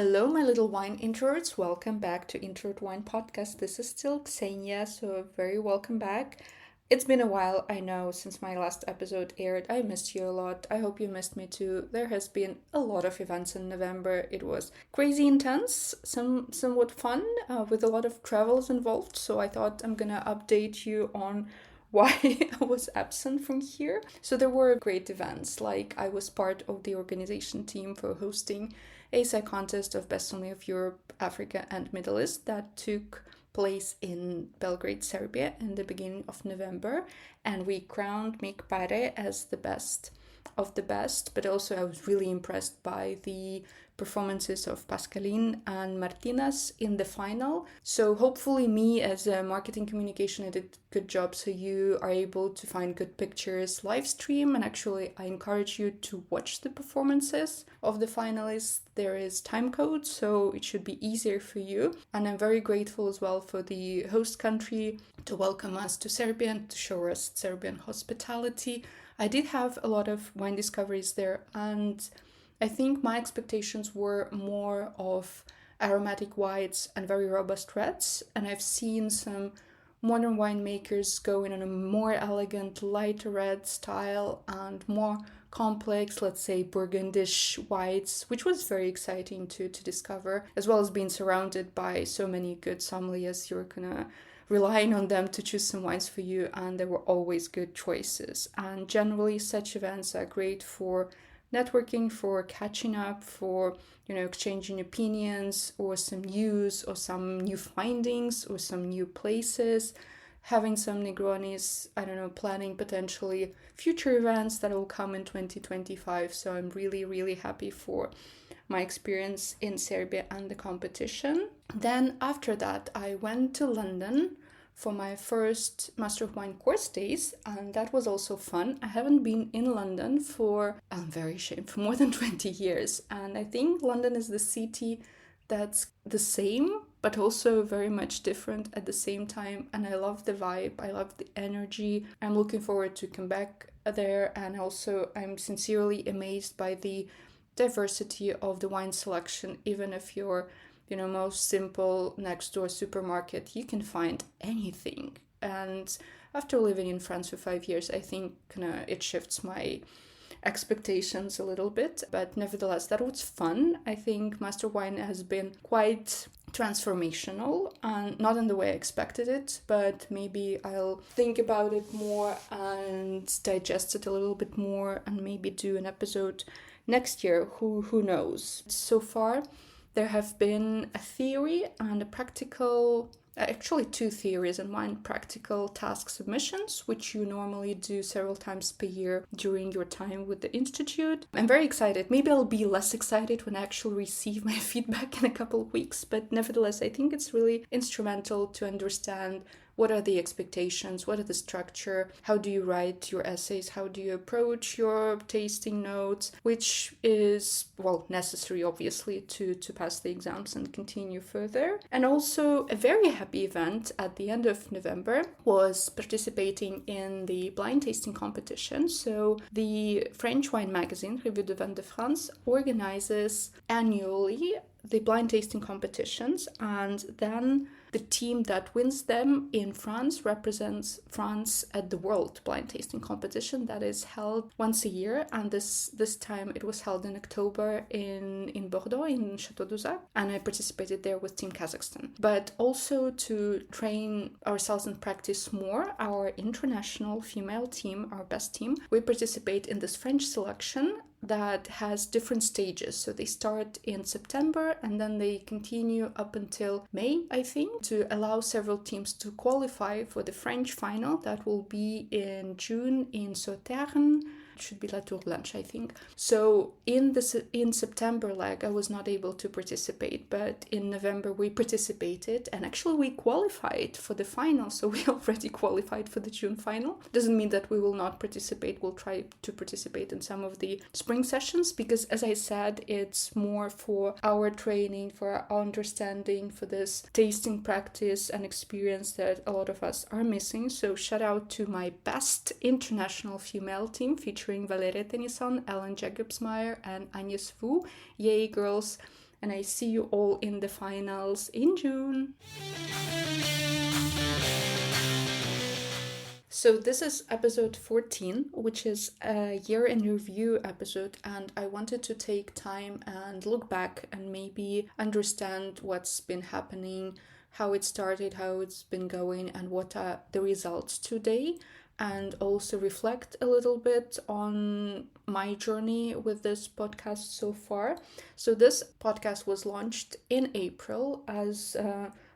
Hello, my little wine introverts. Welcome back to Introvert Wine Podcast. This is still Xenia, so very welcome back. It's been a while, I know, since my last episode aired. I missed you a lot. I hope you missed me too. There has been a lot of events in November. It was crazy intense, somewhat fun, with a lot of travels involved. So I thought I'm gonna update you on why I was absent from here. So there were great events, like I was part of the organization team for hosting a contest of Best Sommelier of Europe, Africa and Middle East that took place in Belgrade, Serbia in the beginning of November, and we crowned Mick Pare as the best of the best, but also I was really impressed by the performances of Pascaline and Martinez in the final. So hopefully me as a marketing communication, I did a good job, so you are able to find good pictures live stream, and actually I encourage you to watch the performances of the finalists. There is time code, so it should be easier for you, and I'm very grateful as well for the host country to welcome us to Serbia and to show us Serbian hospitality. I did have a lot of wine discoveries there, and I think my expectations were more of aromatic whites and very robust reds, and I've seen some modern winemakers going on a more elegant, lighter red style and more complex, let's say, Burgundish whites, which was very exciting to discover, as well as being surrounded by so many good sommeliers. You're gonna relying on them to choose some wines for you, and there were always good choices. And generally such events are great for networking, for catching up, for exchanging opinions or some news or some new findings or some new places, having some Negronis, planning potentially future events that will come in 2025. So I'm really happy for my experience in Serbia and the competition. Then after that, I went to London for my first Master of Wine course days, and that was also fun. I haven't been in London for, I'm very ashamed, for more than 20 years. And I think London is the city that's the same, but also very much different at the same time. And I love the vibe, I love the energy. I'm looking forward to come back there, and also I'm sincerely amazed by the diversity of the wine selection. Even if you're most simple next door supermarket, you can find anything. And after living in France for 5 years, I think it shifts my expectations a little bit, but nevertheless that was fun. I think Master Wine has been quite transformational, and not in the way I expected it, but maybe I'll think about it more and digest it a little bit more and maybe do an episode next year. Who knows? So far there have been a theory and a practical, actually two theories and one practical task submissions, which you normally do several times per year during your time with the Institute. I'm very excited. Maybe I'll be less excited when I actually receive my feedback in a couple of weeks, but nevertheless, I think it's really instrumental to understand what are the expectations, what are the structure, how do you write your essays, how do you approach your tasting notes, which is, necessary obviously to pass the exams and continue further. And also a very happy event at the end of November was participating in the blind tasting competition. So the French wine magazine, Revue de Vin de France, organizes annually the blind tasting competitions, and then the team that wins them in France represents France at the World Blind Tasting Competition that is held once a year, and this time it was held in October in Bordeaux, in Château d'Uzac, and I participated there with Team Kazakhstan. But also to train ourselves and practice more, our international female team, our best team, we participate in this French selection that has different stages. So they start in September and then they continue up until May, I think, to allow several teams to qualify for the French final that will be in June in Sauternes. It should be La Tour Blanche, I think. So in September, I was not able to participate, but in November we participated, and actually we qualified for the final. So we already qualified for the June final. Doesn't mean that we will not participate. We'll try to participate in some of the spring sessions, because as I said, it's more for our training, for our understanding, for this tasting practice and experience that a lot of us are missing. So shout out to my best international female team featuring Valérie Tennyson, Ellen Jacobsmeyer and Agnes Wu. Yay, girls. and I see you all in the finals in June. So this is episode 14, which is a year in review episode, and I wanted to take time and look back and maybe understand what's been happening, how it started, how it's been going, and what are the results today, and also reflect a little bit on my journey with this podcast so far. So this podcast was launched in April as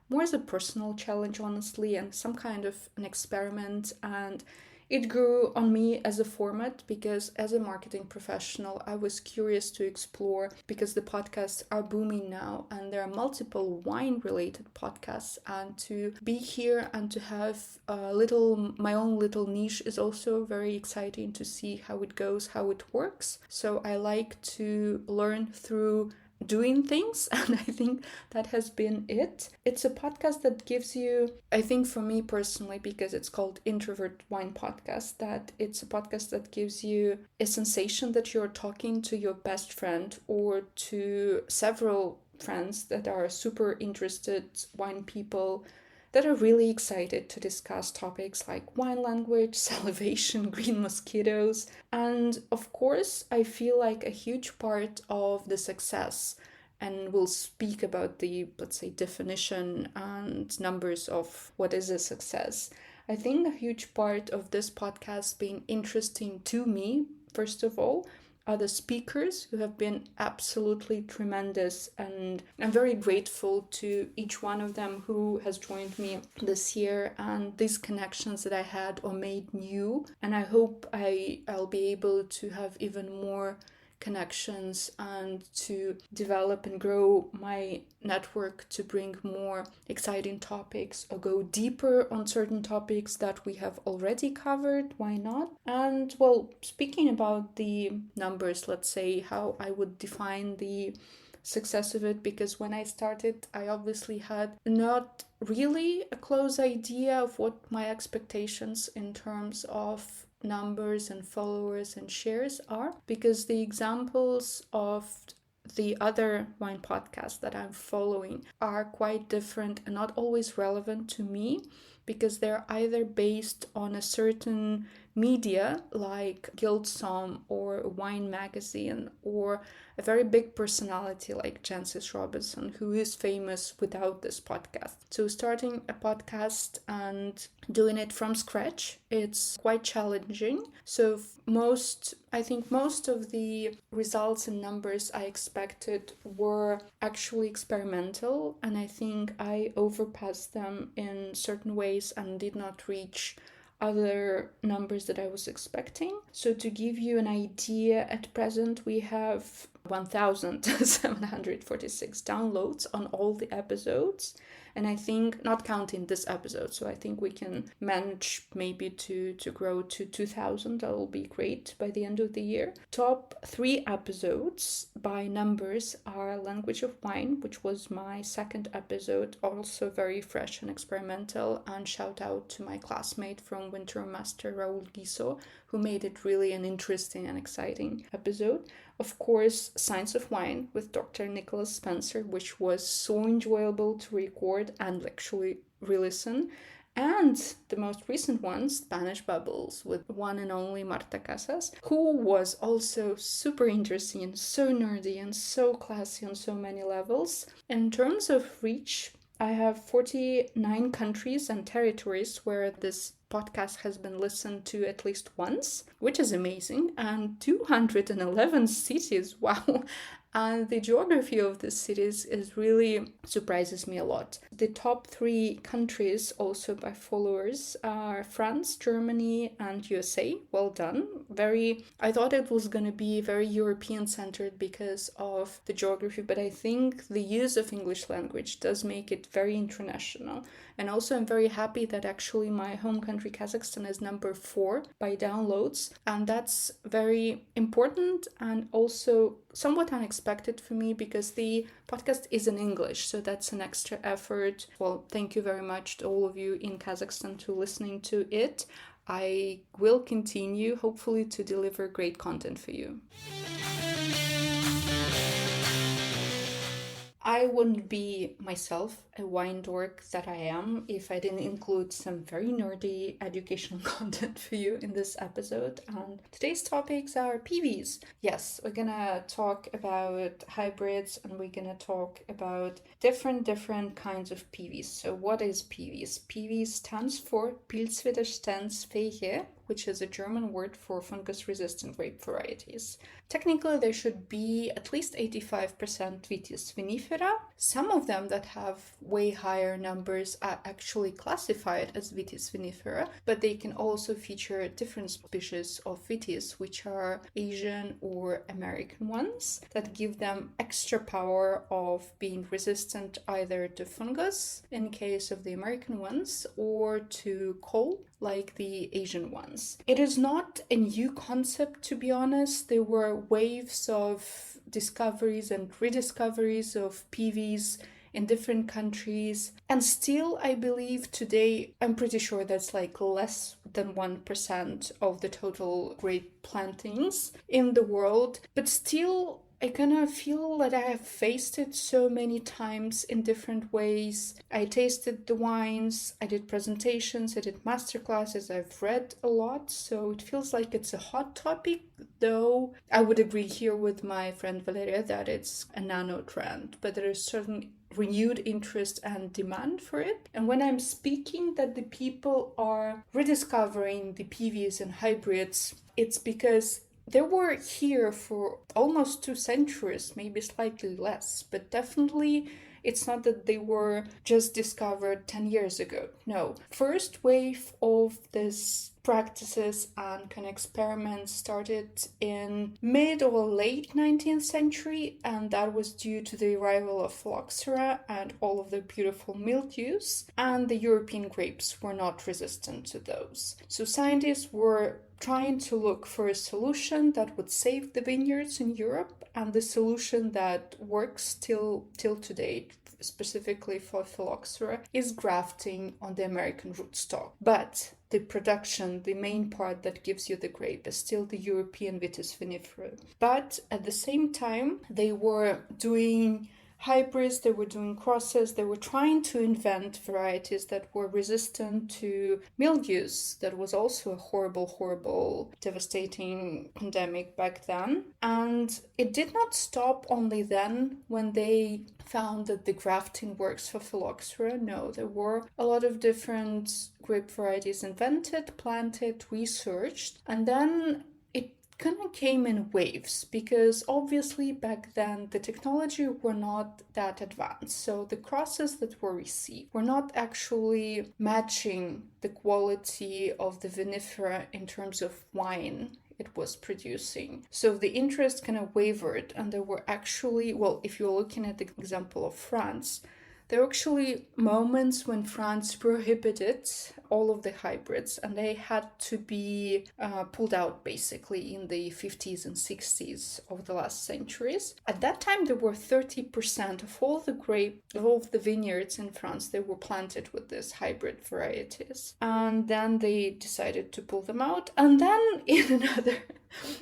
more as a personal challenge, honestly, and some kind of an experiment. And it grew on me as a format because as a marketing professional, I was curious to explore, because the podcasts are booming now and there are multiple wine related podcasts, and to be here and to have my own little niche is also very exciting to see how it goes, how it works. So I like to learn through doing things, and I think that has been it. It's a podcast that gives you, I think for me personally, because it's called Introvert Wine Podcast, that it's a podcast that gives you a sensation that you're talking to your best friend or to several friends that are super interested wine people that are really excited to discuss topics like wine language, salivation, green mosquitoes. And of course, I feel like a huge part of the success, and we'll speak about the, let's say, definition and numbers of what is a success. I think a huge part of this podcast being interesting to me, first of all, are the speakers who have been absolutely tremendous, and I'm very grateful to each one of them who has joined me this year, and these connections that I had or made new, and I hope I'll be able to have even more connections and to develop and grow my network to bring more exciting topics or go deeper on certain topics that we have already covered. Why not? And well, speaking about the numbers, let's say how I would define the success of it, because when I started, I obviously had not really a close idea of what my expectations in terms of numbers and followers and shares are, because the examples of the other wine podcasts that I'm following are quite different and not always relevant to me, because they're either based on a certain media like Guild Somm or a wine magazine, or a very big personality like Jancis Robinson, who is famous without this podcast. So starting a podcast and doing it from scratch, it's quite challenging. So I think most of the results and numbers I expected were actually experimental, and I think I overpassed them in certain ways and did not reach other numbers that I was expecting. So to give you an idea, at present we have 1,746 downloads on all the episodes, and I think, not counting this episode, so I think we can manage maybe to grow to 2,000. That will be great by the end of the year. Top 3 episodes by numbers are Language of Wine, which was my second episode, also very fresh and experimental, and shout out to my classmate from Winter Master, Raul Guiso, who made it really an interesting and exciting episode. Of course, Science of Wine with Dr. Nicholas Spencer, which was so enjoyable to record and actually re-listen. And the most recent one, Spanish Bubbles, with one and only Marta Casas, who was also super interesting and so nerdy and so classy on so many levels. In terms of reach, I have 49 countries and territories where this podcast has been listened to at least once, which is amazing, and 211 cities. Wow. And the geography of the cities really surprises me a lot. The top 3 countries also by followers are France, Germany, and USA. Well done. I thought it was going to be very European centered because of the geography, but I think the use of English language does make it very international. And also I'm very happy that actually my home country Kazakhstan is number 4 by downloads, and that's very important and also somewhat unexpected for me because the podcast is in English, so that's an extra effort. Well, thank you very much to all of you in Kazakhstan to listening to it. I will continue hopefully to deliver great content for you. I wouldn't be myself a wine dork that I am if I didn't include some very nerdy educational content for you in this episode. And today's topics are PIWIs. Yes, we're gonna talk about hybrids and we're gonna talk about different kinds of PIWIs. So what is PIWIs? PIWIs stands for Pilzwiderstandsfähige, which is a German word for fungus-resistant grape varieties. Technically, there should be at least 85% Vitis vinifera. Some of them that have way higher numbers are actually classified as Vitis vinifera, but they can also feature different species of Vitis, which are Asian or American ones, that give them extra power of being resistant either to fungus, in case of the American ones, or to cold, like the Asian ones. It is not a new concept, to be honest. There were waves of discoveries and rediscoveries of PIWIs in different countries. And still, I believe today, I'm pretty sure that's like less than 1% of the total grape plantings in the world. But still, I kind of feel that I have faced it so many times in different ways. I tasted the wines, I did presentations, I did masterclasses, I've read a lot, so it feels like it's a hot topic, though I would agree here with my friend Valeria that it's a nano trend, but there is certain renewed interest and demand for it. And when I'm speaking that the people are rediscovering the PIWIs and hybrids, it's because they were here for almost 2 centuries, maybe slightly less, but definitely it's not that they were just discovered 10 years ago. No. First wave of this practices and kind of experiments started in mid or late 19th century, and that was due to the arrival of phylloxera and all of the beautiful mildews, and the European grapes were not resistant to those. So scientists were trying to look for a solution that would save the vineyards in Europe, and the solution that works till today, specifically for phylloxera, is grafting on the American rootstock. But the production, the main part that gives you the grape, is still the European Vitis vinifera. But at the same time, they were doing hybrids, they were doing crosses, they were trying to invent varieties that were resistant to mildews. That was also a horrible, devastating pandemic back then. And it did not stop only then when they found that the grafting works for phylloxera. No, there were a lot of different grape varieties invented, planted, researched, and then kind of came in waves, because obviously back then the technology were not that advanced, so the crosses that were received were not actually matching the quality of the vinifera in terms of wine it was producing. So the interest kind of wavered, and there were actually, well, if you're looking at the example of France, there were actually moments when France prohibited all of the hybrids, and they had to be pulled out basically in the 50s and 60s of the last centuries. At that time, there were 30% of all the vineyards in France, they were planted with these hybrid varieties. And then they decided to pull them out. And then in another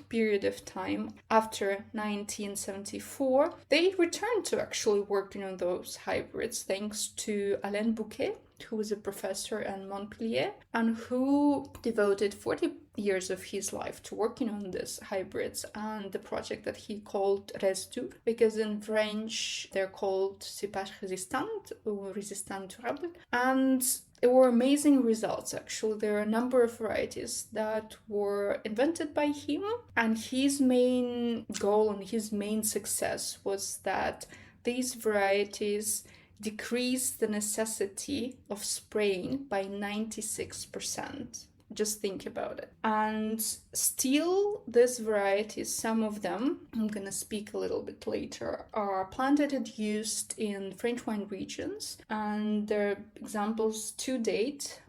period of time, after 1974, they returned to actually working on those hybrids, thanks to Alain Bouquet, who was a professor at Montpellier and who devoted 40 years of his life to working on these hybrids and the project that he called Restur, because in French they're called cépage résistant or résistant durable. And there were amazing results, actually. There are a number of varieties that were invented by him, and his main goal and his main success was that these varieties decrease the necessity of spraying by 96%. Just think about it. And still, these varieties, some of them, I'm going to speak a little bit later, are planted and used in French wine regions. And there are examples to date,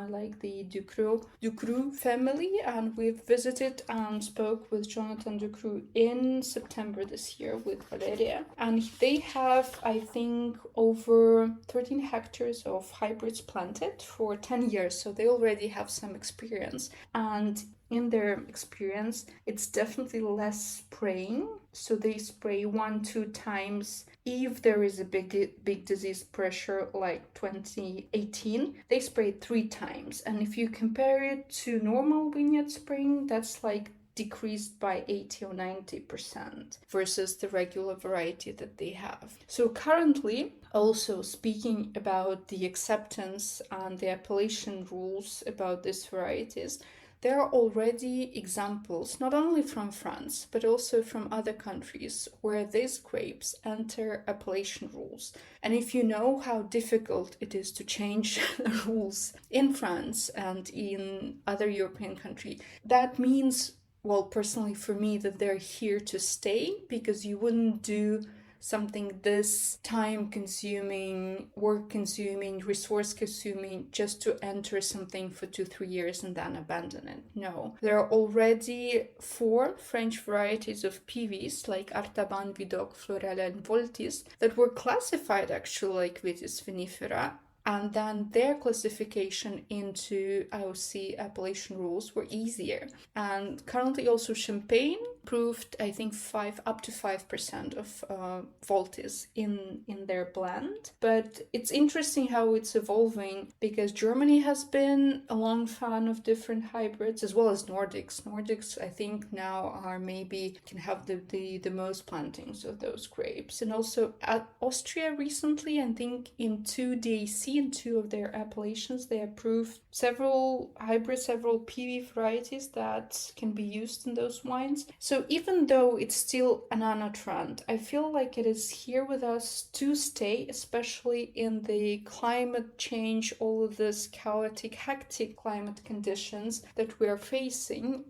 like the Ducreux family, and we've visited and spoke with Jonathan Ducreux in September this year with Valeria, and they have, I think, over 13 hectares of hybrids planted for 10 years, so they already have some experience. And in their experience, it's definitely less spraying So they spray 1-2 times. If there is a big disease pressure like 2018, they sprayed 3 times. And if you compare it to normal vineyard spraying, that's like decreased by 80 or 90% versus the regular variety that they have. So currently, also speaking about the acceptance and the appellation rules about these varieties, there are already examples, not only from France, but also from other countries, where these grapes enter appellation rules. And if you know how difficult it is to change rules in France and in other European countries, that means, well, personally for me, that they're here to stay, because you wouldn't do something this time-consuming, work-consuming, resource-consuming just to enter something for 2-3 years and then abandon it. No. There are already 4 French varieties of PIWIs, like Artaban, Vidocq, Florella, and Voltis, that were classified actually like Vitis vinifera, and then their classification into IOC appellation rules were easier. And currently also Champagne proved, I think, up to 5% of Voltis in their blend. But it's interesting how it's evolving, because Germany has been a long fan of different hybrids, as well as Nordics. Nordics, I think, now can have the most plantings of those grapes. And also Austria recently, I think in 2 DAC, in 2 of their appellations, they approved several hybrids, several PV varieties that can be used in those wines. So even though it's still an anno trend, I feel like it is here with us to stay, especially in the climate change, all of this chaotic, hectic climate conditions that we are facing,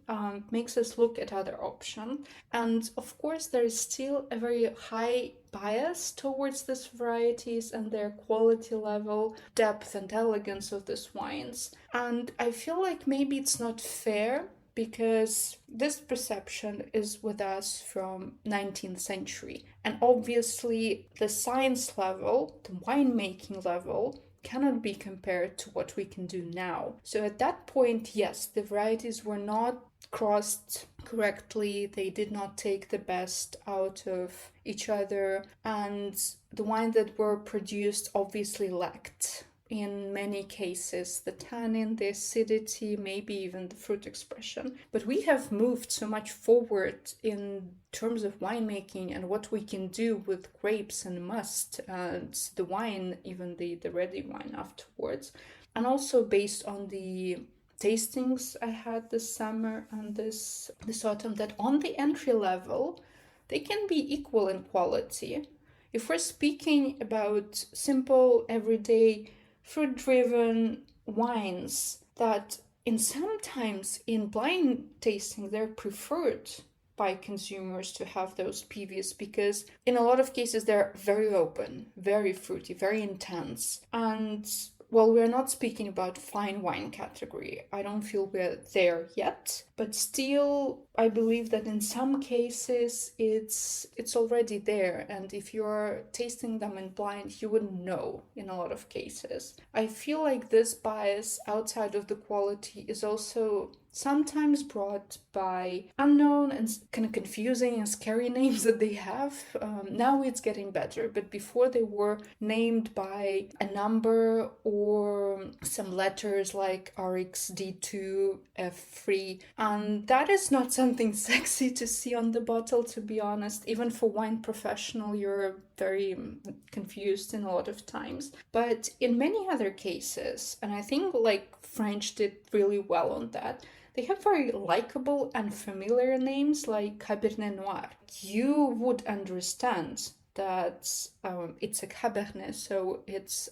makes us look at other options. And of course, there is still a very high bias towards these varieties and their quality level, depth and elegance of these wines. And I feel like maybe it's not fair, because this perception is with us from 19th century. And obviously the science level, the winemaking level, cannot be compared to what we can do now. So at that point, yes, the varieties were not crossed correctly, they did not take the best out of each other, and the wines that were produced obviously lacked, in many cases, the tannin, the acidity, maybe even the fruit expression. But we have moved so much forward in terms of winemaking and what we can do with grapes and must, and the wine, even the ready wine afterwards. And also based on the tastings I had this summer and this autumn, that on the entry level, they can be equal in quality. If we're speaking about simple, everyday, fruit-driven wines that sometimes in blind tasting they're preferred by consumers to have those PVs, because in a lot of cases they're very open, very fruity, very intense. And well, we're not speaking about fine wine category. I don't feel we're there yet, but still, I believe that in some cases it's already there. And if you're tasting them in blind, you wouldn't know in a lot of cases. I feel like this bias outside of the quality is also sometimes brought by unknown and kind of confusing and scary names that they have. Now it's getting better, but before they were named by a number or some letters like RXD2, F3, and that is not something sexy to see on the bottle, to be honest. Even for wine professional, you're very confused in a lot of times. But in many other cases, and I think like French did really well on that, they have very likable and familiar names like Cabernet Noir. You would understand that it's a Cabernet, so it's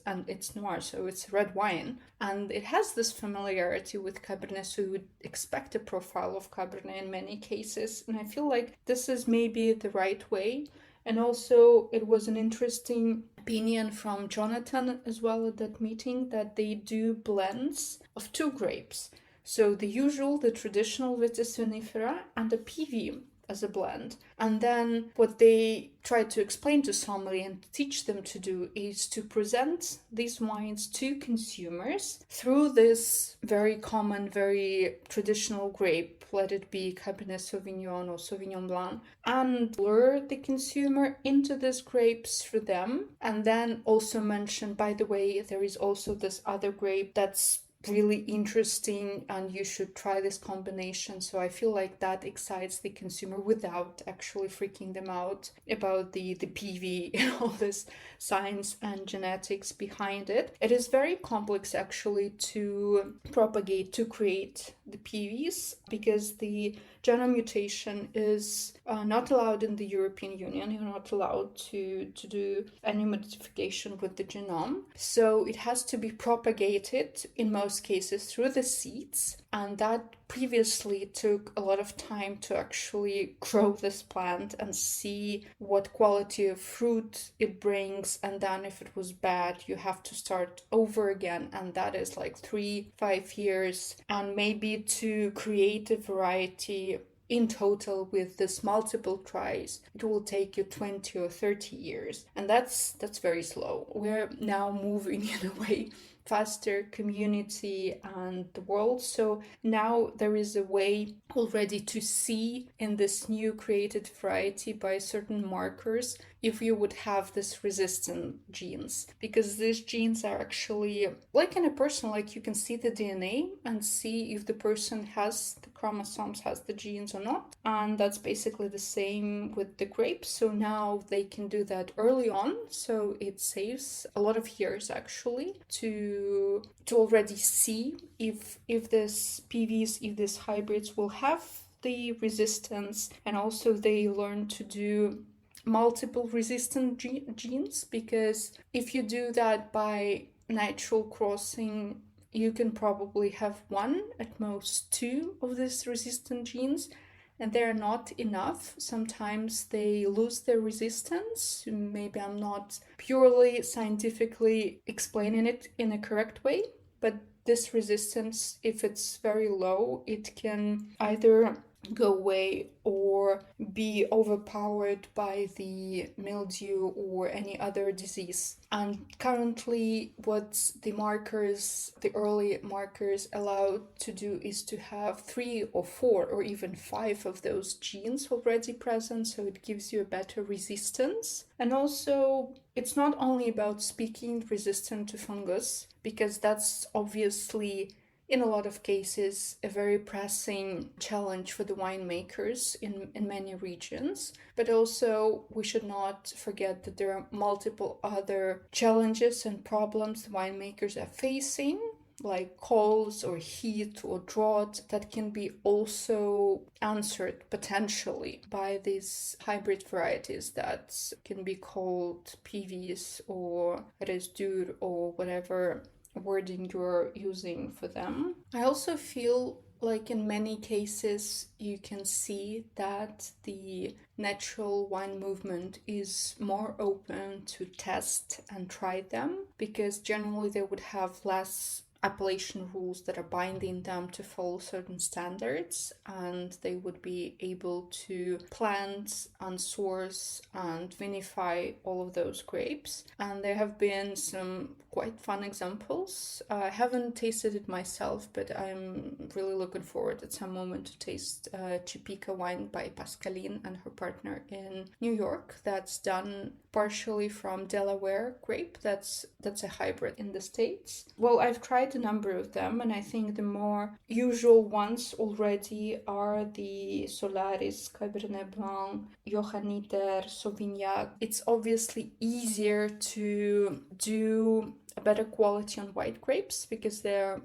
noir, so it's red wine, and it has this familiarity with Cabernet, so you would expect a profile of Cabernet in many cases. And I feel like this is maybe the right way. And also, it was an interesting opinion from Jonathan as well at that meeting, that they do blends of 2 grapes. So the traditional Vitis vinifera, and a PV as a blend. And then what they try to explain to somebody and teach them to do is to present these wines to consumers through this very common, very traditional grape, let it be Cabernet Sauvignon or Sauvignon Blanc, and lure the consumer into these grapes for them. And then also mention, by the way, there is also this other grape that's really interesting and you should try this combination. So I feel like that excites the consumer without actually freaking them out about the PV and all this science and genetics behind it. It is very complex actually to propagate, to create the PVs, because the genome mutation is not allowed in the European Union. You're not allowed to do any modification with the genome. So it has to be propagated in most cases through the seeds. And that previously took a lot of time to actually grow this plant and see what quality of fruit it brings. And then if it was bad, you have to start over again. And that is like 3-5 years. And maybe to create a variety in total with this multiple tries, it will take you 20 or 30 years. And that's very slow. We're now moving in a way faster community and the world. So now there is a way already to see in this new created variety by certain markers if you would have this resistant genes, because these genes are actually like in a person, like you can see the DNA and see if the person has the chromosomes, has the genes or not. And that's basically the same with the grapes. So now they can do that early on. So it saves a lot of years actually to already see if this PVs, if these hybrids will have the resistance, and also they learn to do multiple resistant genes, because if you do that by natural crossing, you can probably have one, at most two of these resistant genes, and they're not enough. Sometimes they lose their resistance. Maybe I'm not purely scientifically explaining it in a correct way, but this resistance, if it's very low, it can either go away or be overpowered by the mildew or any other disease. And currently what the markers, the early markers allow to do is to have 3 or 4 or even 5 of those genes already present, so it gives you a better resistance. And also it's not only about speaking resistant to fungus, because that's obviously in a lot of cases a very pressing challenge for the winemakers in many regions. But also we should not forget that there are multiple other challenges and problems the winemakers are facing, like colds or heat or drought, that can be also answered potentially by these hybrid varieties that can be called PVs or Resdur or whatever wording you're using for them. I also feel like in many cases you can see that the natural wine movement is more open to test and try them, because generally they would have less appellation rules that are binding them to follow certain standards, and they would be able to plant and source and vinify all of those grapes. And there have been some quite fun examples. I haven't tasted it myself, but I'm really looking forward at some moment to taste Chipika wine by Pascaline and her partner in New York, that's done partially from Delaware grape. That's a hybrid in the States. Well, I've tried a number of them, and I think the more usual ones already are the Solaris, Cabernet Blanc, Johanniter, Sauvignac. It's obviously easier to do a better quality on white grapes because they're,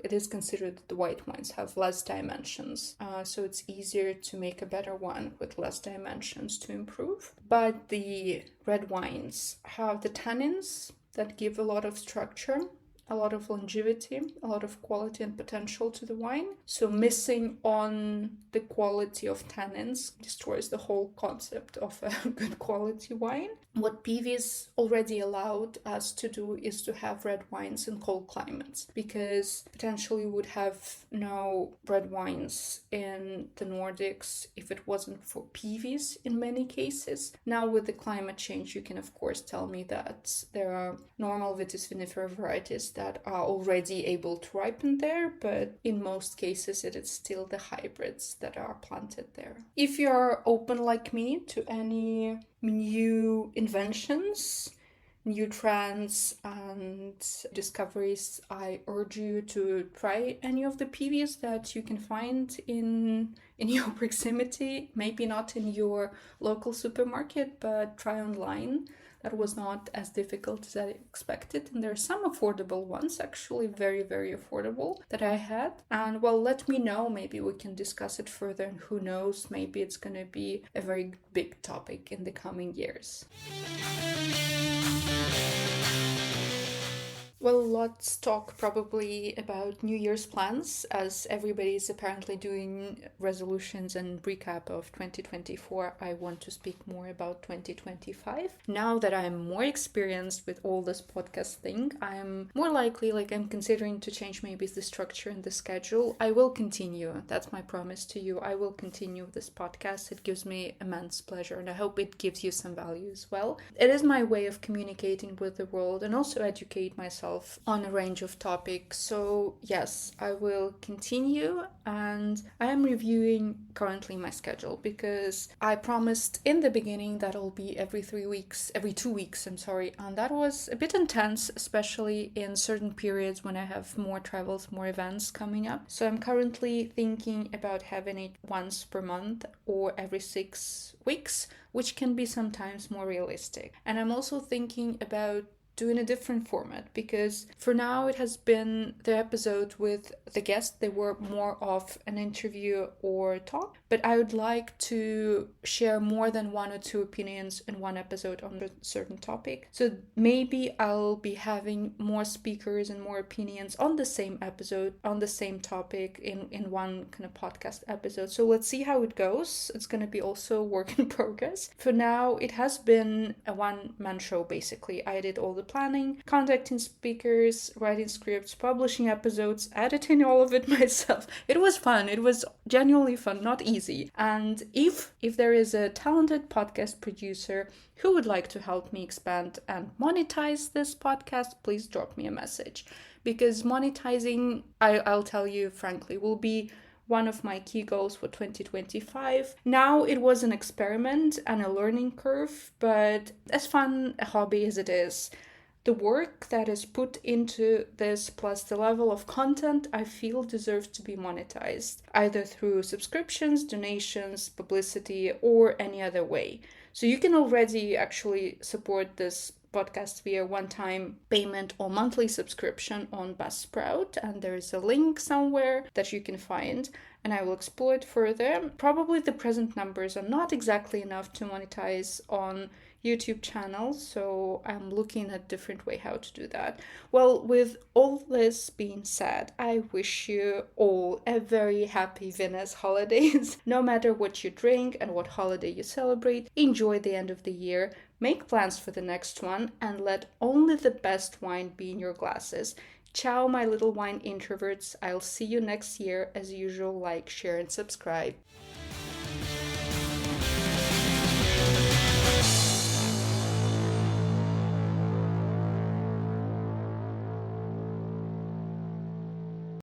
it is considered that the white wines have less dimensions, so it's easier to make a better one with less dimensions to improve. But the red wines have the tannins that give a lot of structure, a lot of longevity, a lot of quality and potential to the wine. So missing on the quality of tannins destroys the whole concept of a good quality wine. what PIWIs already allowed us to do is to have red wines in cold climates, because potentially we would have no red wines in the Nordics if it wasn't for PIWIs in many cases. Now with the climate change, you can of course tell me that there are normal Vitis vinifera varieties that are already able to ripen there, but in most cases it is still the hybrids that are planted there. If you're open like me to any new inventions, new trends and discoveries, I urge you to try any of the PIWIs that you can find in your proximity. Maybe not in your local supermarket, but try online. That was not as difficult as I expected. And there are some affordable ones, actually very, very affordable, that I had. And well, let me know. Maybe we can discuss it further. And who knows, maybe it's going to be a very big topic in the coming years. Well, let's talk probably about New Year's plans, as everybody is apparently doing resolutions and recap of 2024. I want to speak more about 2025. Now that I'm more experienced with all this podcast thing, I'm more likely, I'm considering to change maybe the structure and the schedule. I will continue. That's my promise to you. I will continue this podcast. It gives me immense pleasure, and I hope it gives you some value as well. It is my way of communicating with the world and also educate myself on a range of topics. So yes, I will continue, and I am reviewing currently my schedule because I promised in the beginning that it'll be every 2 weeks, and that was a bit intense, especially in certain periods when I have more travels, more events coming up. So I'm currently thinking about having it once per month or every 6 weeks, which can be sometimes more realistic. And I'm also thinking about doing a different format, because for now it has been the episode with the guest. They were more of an interview or talk, but I would like to share more than 1 or 2 opinions in one episode on a certain topic. So maybe I'll be having more speakers and more opinions on the same episode, on the same topic in one kind of podcast episode. So let's see how it goes. It's going to be also a work in progress. For now, it has been a one-man show basically. I did all the planning, contacting speakers, writing scripts, publishing episodes, editing all of it myself. It was fun. It was genuinely fun, not easy. And if there is a talented podcast producer who would like to help me expand and monetize this podcast, please drop me a message. Because monetizing, I'll tell you frankly, will be one of my key goals for 2025. Now it was an experiment and a learning curve, but as fun a hobby as it is, the work that is put into this plus the level of content I feel deserves to be monetized, either through subscriptions, donations, publicity, or any other way. So you can already actually support this podcast via one-time payment or monthly subscription on Buzzsprout, and there is a link somewhere that you can find, and I will explore it further. Probably the present numbers are not exactly enough to monetize on YouTube channels, so I'm looking at different way how to do that. Well, with all this being said, I wish you all a very happy Venice holidays. No matter what you drink and what holiday you celebrate, enjoy the end of the year, make plans for the next one, and let only the best wine be in your glasses. Ciao, my little wine introverts. I'll see you next year. As usual, like, share, and subscribe.